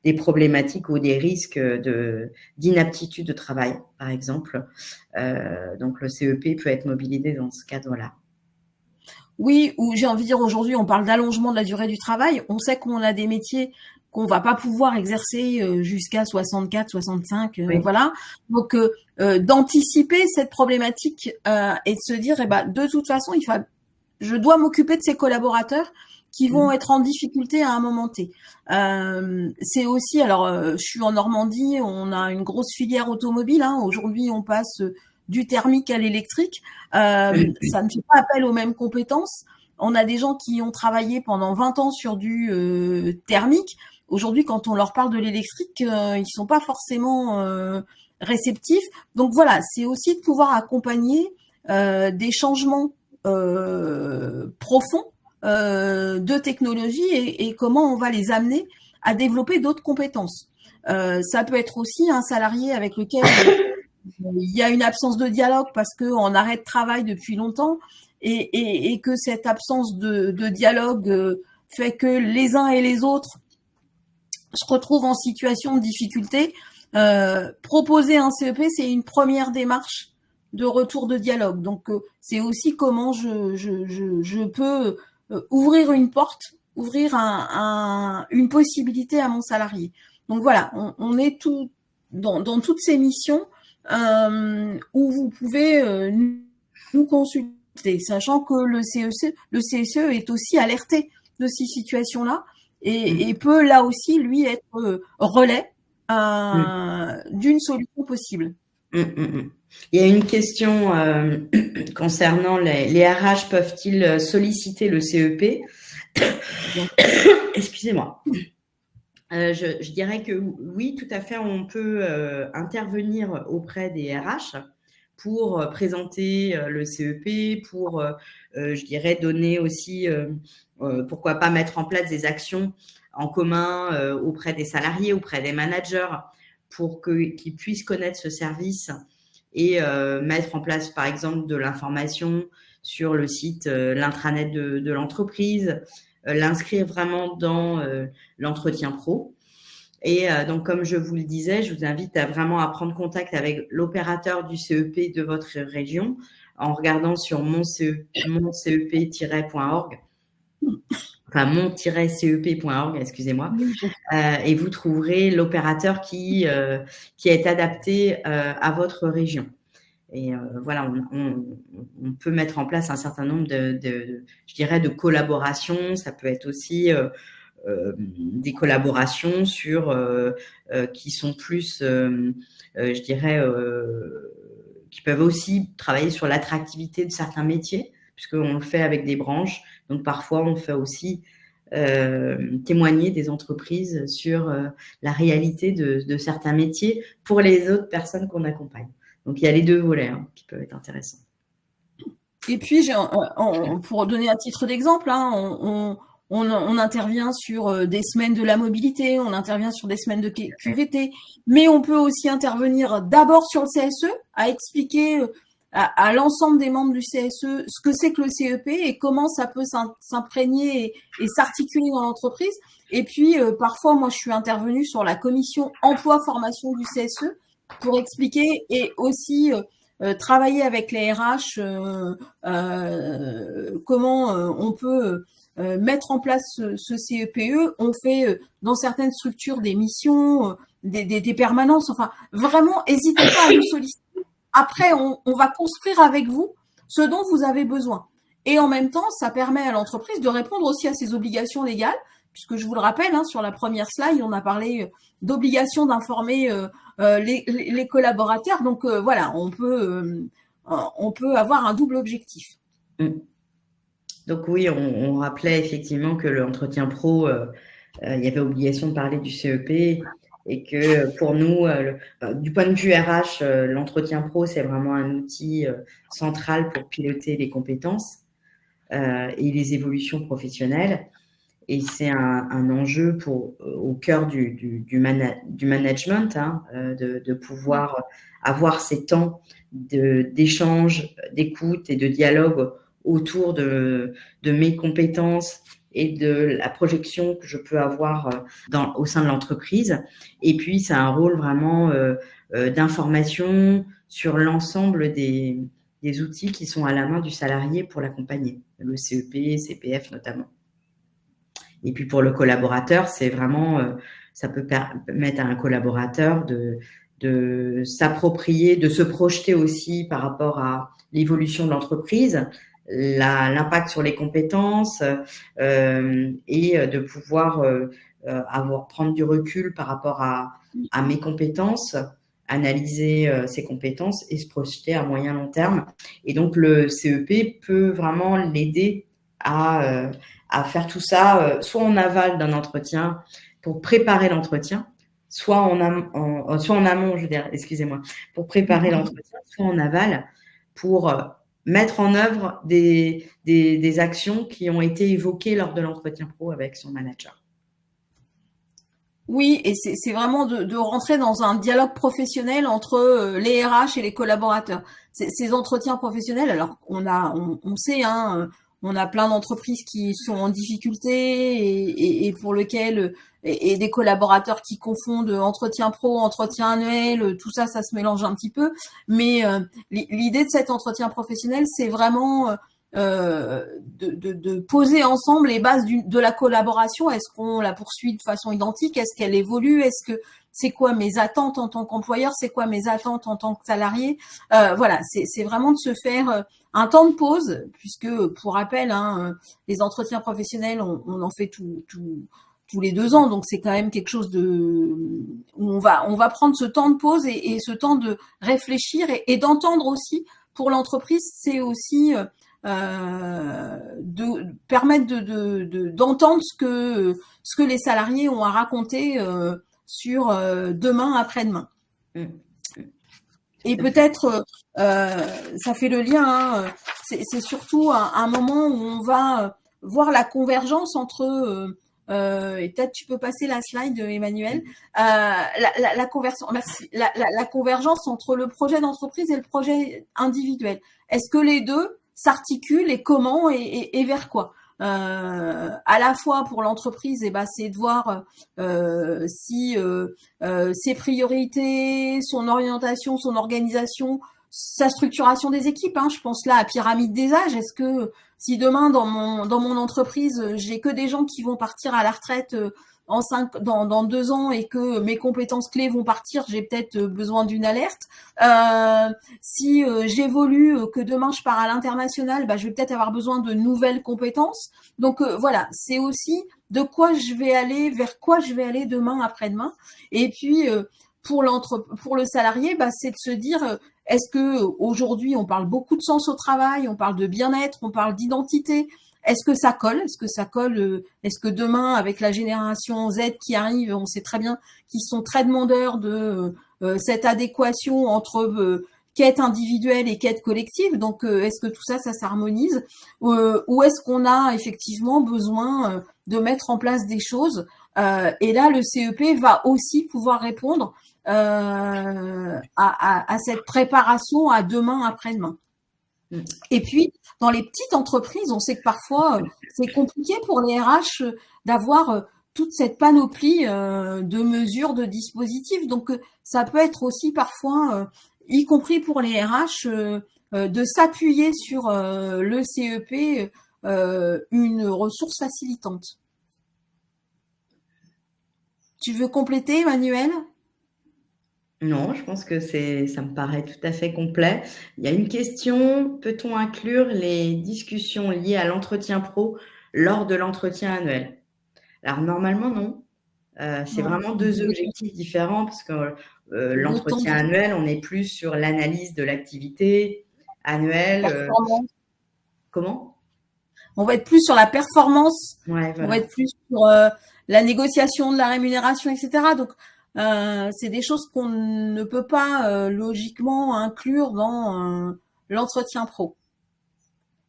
des problématiques ou des risques d'inaptitude de travail, par exemple. Donc le CEP peut être mobilisé dans ce cadre-là. Oui, ou j'ai envie de dire aujourd'hui, on parle d'allongement de la durée du travail. On sait qu'on a des métiers qu'on va pas pouvoir exercer jusqu'à 64, 65, Oui. voilà. Donc d'anticiper cette problématique et de se dire, eh ben, de toute façon, je dois m'occuper de ces collaborateurs qui vont être en difficulté à un moment T. C'est aussi, alors, je suis en Normandie, on a une grosse filière automobile. Hein. Aujourd'hui, on passe du thermique à l'électrique. Ça ne fait pas appel aux mêmes compétences. On a des gens qui ont travaillé pendant 20 ans sur du thermique. Aujourd'hui, quand on leur parle de l'électrique, ils sont pas forcément réceptifs. Donc voilà, c'est aussi de pouvoir accompagner des changements profonds de technologie et comment on va les amener à développer d'autres compétences. Ça peut être aussi un salarié avec lequel il y a une absence de dialogue parce qu'on arrête de travail depuis longtemps et que cette absence de dialogue fait que les uns et les autres se retrouvent en situation de difficulté. Proposer un CEP, c'est une première démarche de retour de dialogue. Donc, c'est aussi comment je peux ouvrir une porte, ouvrir une possibilité à mon salarié. Donc voilà, on est tout dans toutes ces missions où vous pouvez nous consulter, sachant que le CSE est aussi alerté de ces situations-là et peut là aussi lui être relais d'une solution possible. Il y a une question concernant les RH peuvent-ils solliciter le CEP? Excusez-moi. Je dirais que oui, tout à fait, on peut intervenir auprès des RH pour présenter le CEP, pour, je dirais, donner aussi, pourquoi pas mettre en place des actions en commun auprès des salariés, auprès des managers, pour qu'ils puissent connaître ce service et mettre en place, par exemple, de l'information sur le site, l'intranet de l'entreprise, l'inscrire vraiment dans l'entretien pro. Et donc, comme je vous le disais, je vous invite à vraiment à prendre contact avec l'opérateur du CEP de votre région en regardant sur moncep-org, enfin mon-cep.org, excusez-moi, et vous trouverez l'opérateur qui est adapté à votre région. Et voilà, on peut mettre en place un certain nombre je dirais, de collaborations. Ça peut être aussi des collaborations qui sont plus, je dirais, qui peuvent aussi travailler sur l'attractivité de certains métiers, puisqu'on le fait avec des branches. Donc parfois, on fait aussi témoigner des entreprises sur la réalité de certains métiers pour les autres personnes qu'on accompagne. Donc, il y a les deux volets qui peuvent être intéressants. Et puis, pour donner un titre d'exemple, on intervient sur des semaines de la mobilité, on intervient sur des semaines de QVT, mais on peut aussi intervenir d'abord sur le CSE, à expliquer à l'ensemble des membres du CSE ce que c'est que le CEP et comment ça peut s'imprégner et s'articuler dans l'entreprise. Et puis, parfois, moi, je suis intervenue sur la commission emploi-formation du CSE pour expliquer et aussi travailler avec les RH comment on peut mettre en place ce CEPE. On fait dans certaines structures des missions, des permanences. Enfin, vraiment, n'hésitez pas à nous solliciter. Après, on va construire avec vous ce dont vous avez besoin. Et en même temps, ça permet à l'entreprise de répondre aussi à ses obligations légales, puisque je vous le rappelle, hein, sur la première slide, on a parlé d'obligation d'informer les collaborateurs. Donc voilà, on peut avoir un double objectif. Donc oui, on rappelait effectivement que l'entretien pro, il y avait obligation de parler du CEP et que pour nous, du point de vue RH, l'entretien pro, c'est vraiment un outil central pour piloter les compétences et les évolutions professionnelles. Et c'est un enjeu au cœur du management, hein, de pouvoir avoir ces temps d'échange, d'écoute et de dialogue autour de mes compétences et de la projection que je peux avoir au sein de l'entreprise. Et puis, c'est un rôle vraiment d'information sur l'ensemble des outils qui sont à la main du salarié pour l'accompagner, le CEP, CPF notamment. Et puis pour le collaborateur, c'est vraiment, ça peut permettre à un collaborateur de s'approprier, de se projeter aussi par rapport à l'évolution de l'entreprise, l'impact sur les compétences et de pouvoir prendre du recul par rapport à mes compétences, analyser ses compétences et se projeter à moyen long terme. Et donc le CEP peut vraiment l'aider à faire tout ça, soit en aval d'un entretien pour préparer l'entretien, soit en amont, je veux dire, excusez-moi, pour préparer l'entretien, soit en aval pour mettre en œuvre des actions qui ont été évoquées lors de l'entretien pro avec son manager. Oui, et c'est vraiment de rentrer dans un dialogue professionnel entre les RH et les collaborateurs. Ces entretiens professionnels, alors on sait, hein, on a plein d'entreprises qui sont en difficulté et pour lesquelles et des collaborateurs qui confondent entretien pro, entretien annuel, tout ça, ça se mélange un petit peu. Mais l'idée de cet entretien professionnel, c'est vraiment de poser ensemble les bases de la collaboration. Est-ce qu'on la poursuit de façon identique? Est-ce qu'elle évolue? Est-ce que c'est quoi mes attentes en tant qu'employeur? C'est quoi mes attentes en tant que salarié? Voilà, c'est vraiment de se faire un temps de pause, puisque pour rappel, hein, les entretiens professionnels, on en fait tous les 2 ans, donc c'est quand même quelque chose où on va prendre ce temps de pause et ce temps de réfléchir et d'entendre aussi. Pour l'entreprise, c'est aussi de permettre d'entendre ce que les salariés ont à raconter sur demain après-demain. Et peut-être ça fait le lien, hein, c'est surtout un moment où on va voir la convergence entre et peut-être tu peux passer la slide, Emmanuel. La convergence entre le projet d'entreprise et le projet individuel. Est-ce que les deux s'articulent et comment et vers quoi? À la fois pour l'entreprise, c'est de voir si ses priorités, son orientation, son organisation, sa structuration des équipes. Hein, je pense là à pyramide des âges. Est-ce que si demain dans mon entreprise j'ai que des gens qui vont partir à la retraite dans 2 ans et que mes compétences clés vont partir, j'ai peut-être besoin d'une alerte. Si j'évolue, que demain je pars à l'international, je vais peut-être avoir besoin de nouvelles compétences. Donc voilà, c'est aussi de quoi je vais aller, vers quoi je vais aller demain, après-demain. Et puis pour le salarié, c'est de se dire est-ce que aujourd'hui on parle beaucoup de sens au travail, on parle de bien-être, on parle d'identité. Est-ce que ça colle? Est-ce que ça colle? Est-ce que demain, avec la génération Z qui arrive, on sait très bien qu'ils sont très demandeurs de cette adéquation entre quête individuelle et quête collective. Donc, est-ce que tout ça, ça s'harmonise? Ou est-ce qu'on a effectivement besoin de mettre en place des choses? Et là, le CEP va aussi pouvoir répondre à cette préparation à demain, après-demain. Et puis, dans les petites entreprises, on sait que parfois, c'est compliqué pour les RH d'avoir toute cette panoplie de mesures, de dispositifs. Donc, ça peut être aussi parfois, y compris pour les RH, de s'appuyer sur le CEP, une ressource facilitante. Tu veux compléter, Emmanuel ? Non, je pense que ça me paraît tout à fait complet. Il y a une question, peut-on inclure les discussions liées à l'entretien pro lors de l'entretien annuel? Alors normalement, non. C'est Non, vraiment deux objectifs différents parce que d'autant l'entretien annuel, on est plus sur l'analyse de l'activité annuelle. performance. Comment? On va être plus sur la performance, Ouais, on va voilà. être plus sur la négociation de la rémunération, etc. Donc, c'est des choses qu'on ne peut pas logiquement inclure dans l'entretien pro.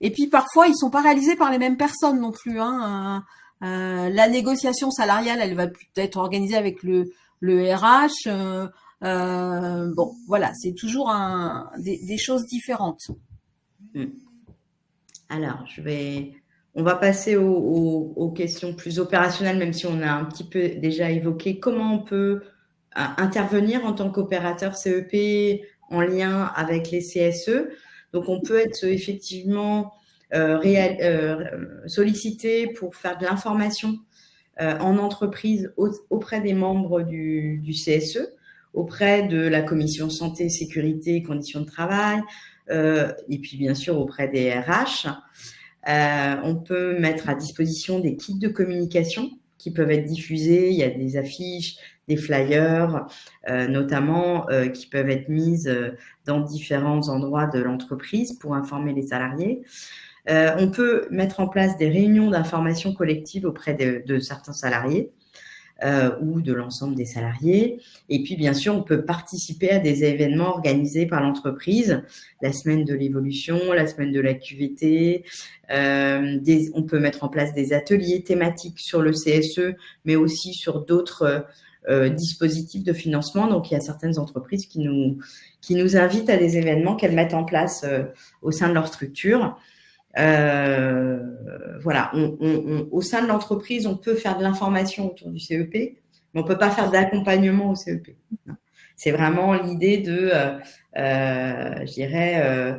Et puis parfois, ils sont pas réalisés par les mêmes personnes non plus. Hein. La négociation salariale, elle va peut-être être organisée avec le RH. Bon, voilà, c'est toujours des choses différentes. Mm. Alors, on va passer aux questions plus opérationnelles, même si on a un petit peu déjà évoqué comment on peut intervenir en tant qu'opérateur CEP en lien avec les CSE. Donc, on peut être effectivement sollicité pour faire de l'information en entreprise auprès des membres du CSE, auprès de la commission santé, sécurité et conditions de travail, et puis bien sûr auprès des RH. On peut mettre à disposition des kits de communication qui peuvent être diffusés. Il y a des affiches, des flyers, notamment qui peuvent être mises dans différents endroits de l'entreprise pour informer les salariés. On peut mettre en place des réunions d'information collective auprès de certains salariés ou de l'ensemble des salariés. Et puis, bien sûr, on peut participer à des événements organisés par l'entreprise, la semaine de l'évolution, la semaine de la QVT. On peut mettre en place des ateliers thématiques sur le CSE, mais aussi sur d'autres dispositifs de financement. Donc, il y a certaines entreprises qui nous invitent à des événements qu'elles mettent en place au sein de leur structure. Voilà, au sein de l'entreprise, on peut faire de l'information autour du CEP, mais on peut pas faire d'accompagnement au CEP. C'est vraiment l'idée de, je dirais,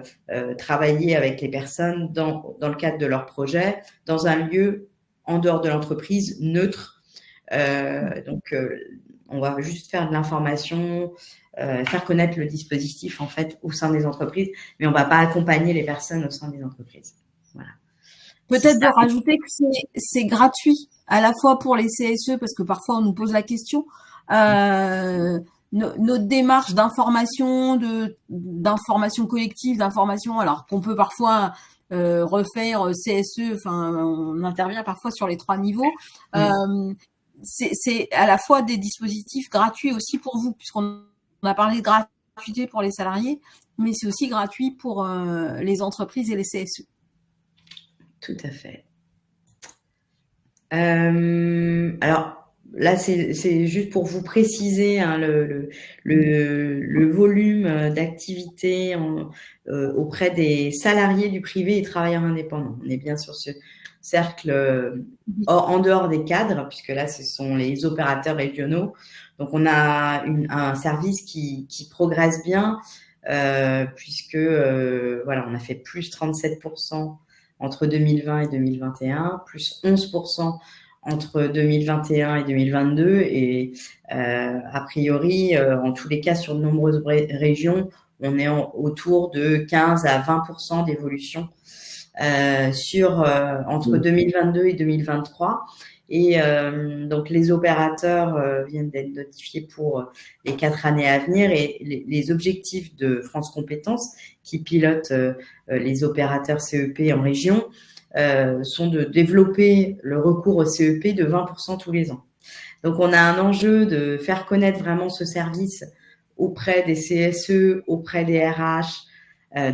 travailler avec les personnes dans le cadre de leur projet, dans un lieu en dehors de l'entreprise, neutre. Donc, on va juste faire de l'information, faire connaître le dispositif en fait au sein des entreprises, mais on va pas accompagner les personnes au sein des entreprises. Voilà. Si Peut-être ça, de rajouter que c'est gratuit à la fois pour les CSE, parce que parfois on nous pose la question. Notre démarche d'information, d'information collective, d'information, alors qu'on peut parfois refaire CSE, enfin on intervient parfois sur les 3 niveaux. C'est à la fois des dispositifs gratuits aussi pour vous, puisqu'on a parlé de gratuité pour les salariés, mais c'est aussi gratuit pour les entreprises et les CSE. tout à fait. Alors là, c'est juste pour vous préciser hein, le volume d'activité auprès des salariés du privé et travailleurs indépendants. On est bien sur ce cercle en dehors des cadres, puisque là, ce sont les opérateurs régionaux. Donc, on a un service qui progresse bien, puisque voilà, on a fait plus 37% entre 2020 et 2021, plus 11% entre 2021 et 2022. Et a priori, en tous les cas, sur de nombreuses régions, on est autour de 15 à 20% d'évolution entre 2022 et 2023. Et donc, les opérateurs viennent d'être notifiés pour les 4 années à venir et les objectifs de France Compétences qui pilotent les opérateurs CEP en région sont de développer le recours au CEP de 20% tous les ans. Donc, on a un enjeu de faire connaître vraiment ce service auprès des CSE, auprès des RH.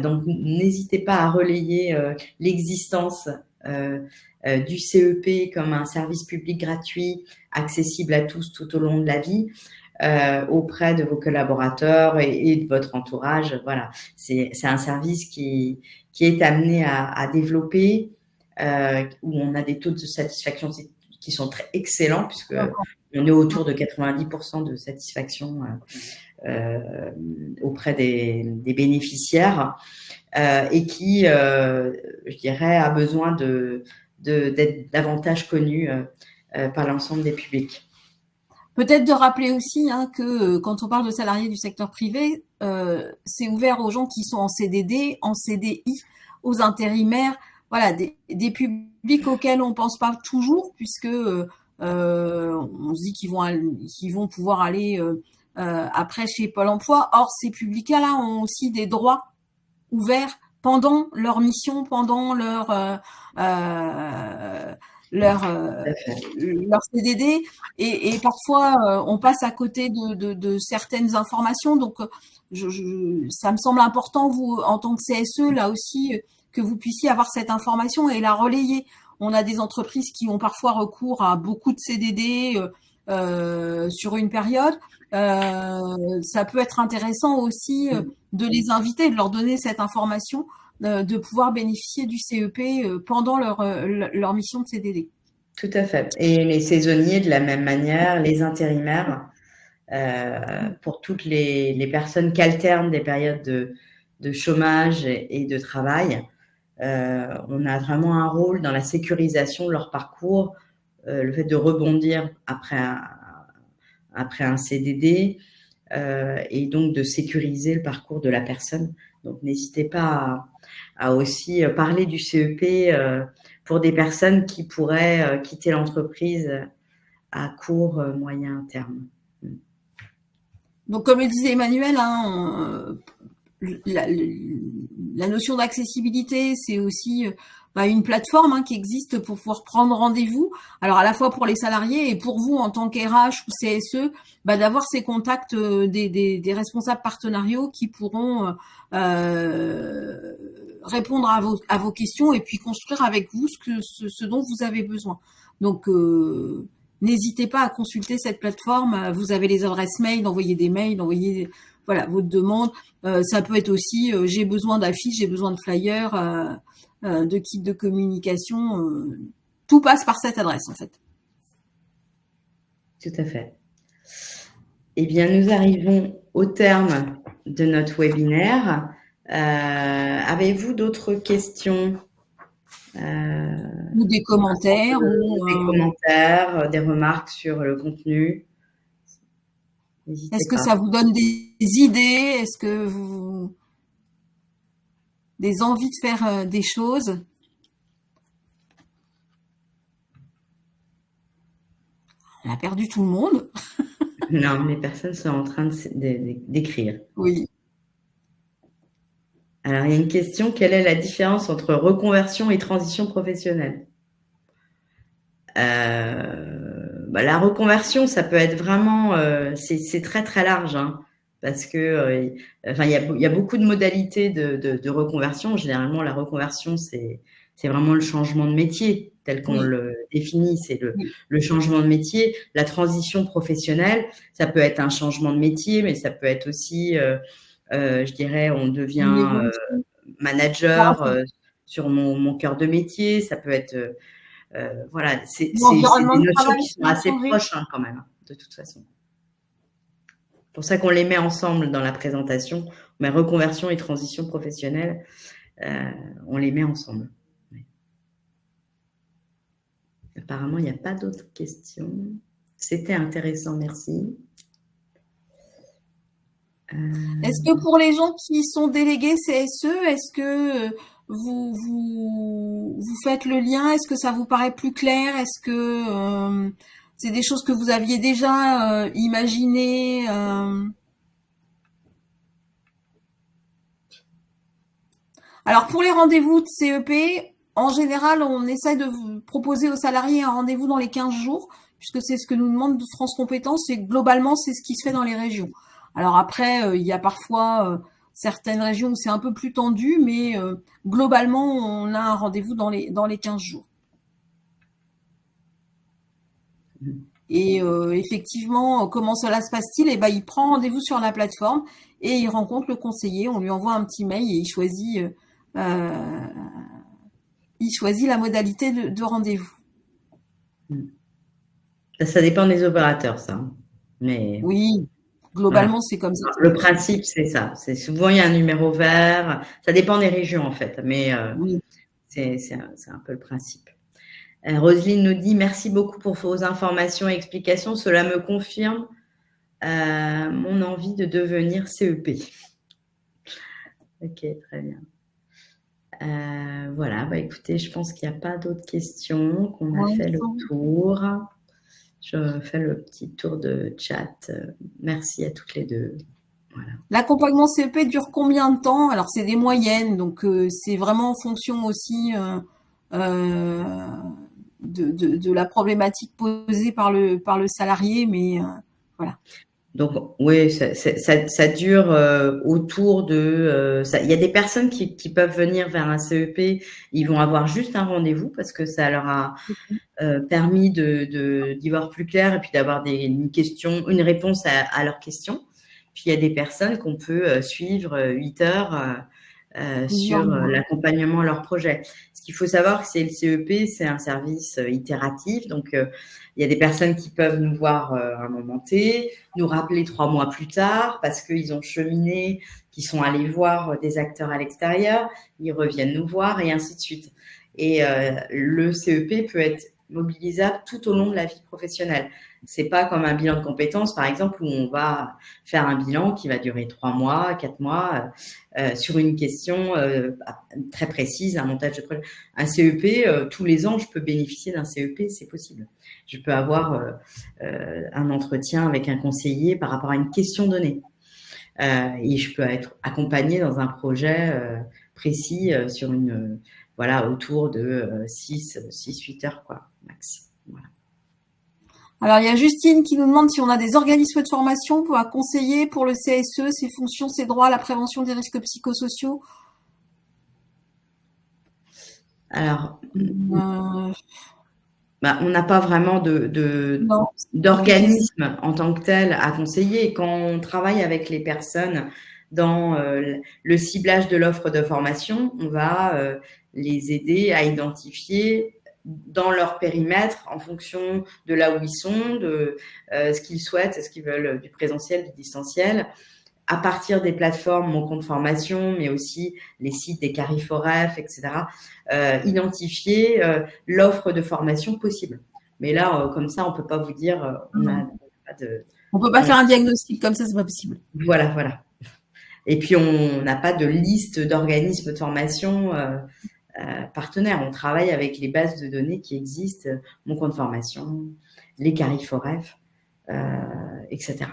Donc, n'hésitez pas à relayer l'existence du CEP comme un service public gratuit, accessible à tous tout au long de la vie, auprès de vos collaborateurs et de votre entourage. Voilà, c'est un service qui est amené à développer, où on a des taux de satisfaction qui sont très excellents, puisque on est autour de 90% de satisfaction auprès des bénéficiaires, et qui, je dirais, a besoin d'être davantage connu par l'ensemble des publics. Peut-être de rappeler aussi que quand on parle de salariés du secteur privé, c'est ouvert aux gens qui sont en CDD, en CDI, aux intérimaires, voilà, des publics auxquels on pense pas toujours, puisque on se dit qu'ils vont pouvoir aller après chez Pôle Emploi. Or, ces publics-là ont aussi des droits ouverts pendant leur mission, pendant leur, leur CDD et parfois on passe à côté de certaines informations. Donc, ça me semble important, vous, en tant que CSE, là aussi, que vous puissiez avoir cette information et la relayer. On a des entreprises qui ont parfois recours à beaucoup de CDD sur une période. Ça peut être intéressant aussi de les inviter, de leur donner cette information, de pouvoir bénéficier du CEP pendant leur mission de CDD. Tout à fait. Et les saisonniers, de la même manière, les intérimaires, pour toutes les personnes qui alternent des périodes de chômage et de travail, on a vraiment un rôle dans la sécurisation de leur parcours, le fait de rebondir après un CDD, et donc de sécuriser le parcours de la personne. Donc n'hésitez pas à aussi parler du CEP pour des personnes qui pourraient quitter l'entreprise à court, moyen terme. Donc, comme le disait Emmanuel, la notion d'accessibilité, c'est aussi une plateforme qui existe pour pouvoir prendre rendez-vous. Alors, à la fois pour les salariés et pour vous en tant qu'RH ou CSE, d'avoir ces contacts des responsables partenariaux qui pourront répondre à vos questions et puis construire avec vous ce dont vous avez besoin. Donc, n'hésitez pas à consulter cette plateforme. Vous avez les adresses mail, d'envoyer des mails, d'envoyer votre demande. Ça peut être aussi j'ai besoin d'affiches, j'ai besoin de flyers, de kits de communication. Tout passe par cette adresse en fait. Tout à fait. Eh bien, nous arrivons au terme de notre webinaire. Avez-vous d'autres questions? Ou des commentaires. Des remarques sur le contenu. Est-ce que ça vous donne des idées? Est-ce que des envies de faire des choses? On a perdu tout le monde. Non, les personnes sont en train d'écrire. Oui. Alors, il y a une question. Quelle est la différence entre reconversion et transition professionnelle? La reconversion, ça peut être vraiment, c'est très très large, parce que il y a beaucoup de modalités de reconversion. Généralement, la reconversion, c'est vraiment le changement de métier tel qu'on le définit, c'est le changement de métier. La transition professionnelle, ça peut être un changement de métier, mais ça peut être aussi, je dirais, on devient manager sur mon cœur de métier. Ça peut être voilà, c'est des notions qui sont assez proches quand même, de toute façon. C'est pour ça qu'on les met ensemble dans la présentation. Mais reconversion et transition professionnelle, on les met ensemble. Oui. Apparemment, il n'y a pas d'autres questions. C'était intéressant, merci. Est-ce que pour les gens qui sont délégués CSE, est-ce que vous faites le lien? Est-ce que ça vous paraît plus clair? Est-ce que c'est des choses que vous aviez déjà imaginées? Alors pour les rendez-vous de CEP, en général, on essaie de vous proposer aux salariés un rendez-vous dans les 15 jours, puisque c'est ce que nous demande France Compétences, et globalement, c'est ce qui se fait dans les régions. Alors après, il y a parfois certaines régions où c'est un peu plus tendu, mais globalement, on a un rendez-vous dans les 15 jours. Et effectivement, comment cela se passe-t-il? Il prend rendez-vous sur la plateforme et il rencontre le conseiller. On lui envoie un petit mail et il choisit la modalité de rendez-vous. Ça dépend des opérateurs, ça. Mais oui. Globalement, c'est comme ça. Le principe, c'est ça. C'est souvent, il y a un numéro vert. Ça dépend des régions, en fait. Mais oui. C'est un peu le principe. Roselyne nous dit merci beaucoup pour vos informations et explications. Cela me confirme mon envie de devenir CEP. Ok, très bien. Voilà, bah écoutez, je pense qu'il n'y a pas d'autres questions, qu'on a fait le tour. Je fais le petit tour de chat. Merci à toutes les deux. Voilà. L'accompagnement CEP dure combien de temps? Alors, c'est des moyennes, donc c'est vraiment en fonction aussi de la problématique posée par le salarié, mais voilà. Donc, oui, ça dure autour de... il y a des personnes qui peuvent venir vers un CEP, ils vont avoir juste un rendez-vous parce que ça leur a permis d'y voir plus clair et puis d'avoir une réponse à leurs questions. Puis, il y a des personnes qu'on peut suivre 8 heures sur l'accompagnement à leur projet. Ce qu'il faut savoir, c'est le CEP, c'est un service itératif. Donc, il y a des personnes qui peuvent nous voir à un moment T, nous rappeler 3 mois plus tard parce qu'ils ont cheminé, qu'ils sont allés voir des acteurs à l'extérieur, ils reviennent nous voir et ainsi de suite. Et le CEP peut être mobilisable tout au long de la vie professionnelle. C'est pas comme un bilan de compétences, par exemple, où on va faire un bilan qui va durer 3 mois, 4 mois, sur une question très précise, un montage de projet. Un CEP, tous les ans, je peux bénéficier d'un CEP, c'est possible. Je peux avoir un entretien avec un conseiller par rapport à une question donnée. Et je peux être accompagnée dans un projet précis sur autour de 6-8 heures, quoi, max. Voilà. Alors, il y a Justine qui nous demande si on a des organismes de formation pour conseiller pour le CSE, ses fonctions, ses droits, la prévention des risques psychosociaux. Alors, on n'a pas vraiment d'organisme en tant que tel à conseiller. Quand on travaille avec les personnes dans le ciblage de l'offre de formation, on va les aider à identifier dans leur périmètre, en fonction de là où ils sont, de ce qu'ils souhaitent, est-ce qu'ils veulent du présentiel, du distanciel, à partir des plateformes Mon Compte Formation, mais aussi les sites des Cariforef, etc., identifier l'offre de formation possible. Mais là, comme ça, on ne peut pas vous dire, on ne peut pas faire un diagnostic comme ça, c'est pas possible. Voilà. Et puis, on n'a pas de liste d'organismes de formation partenaires. On travaille avec les bases de données qui existent, Mon Compte Formation, les Cariforef, etc.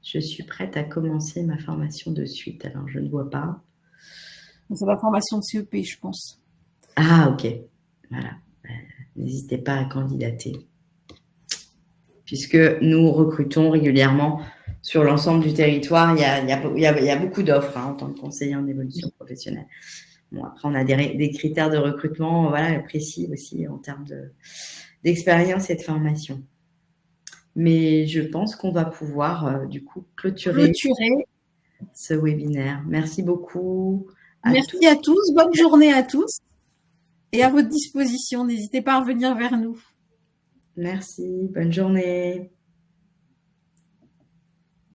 Je suis prête à commencer ma formation de suite. Alors, je ne vois pas. C'est la formation de CEP, je pense. Ah, ok. Voilà. N'hésitez pas à candidater. Puisque nous recrutons régulièrement sur l'ensemble du territoire. Il y a beaucoup d'offres en tant que conseiller en évolution professionnelle. Bon, après, on a des critères de recrutement précis aussi en termes d'expérience et de formation. Mais je pense qu'on va pouvoir du coup clôturer ce webinaire. Merci beaucoup. Merci à tous. Bonne journée à tous. Et à votre disposition. N'hésitez pas à revenir vers nous. Merci. Bonne journée.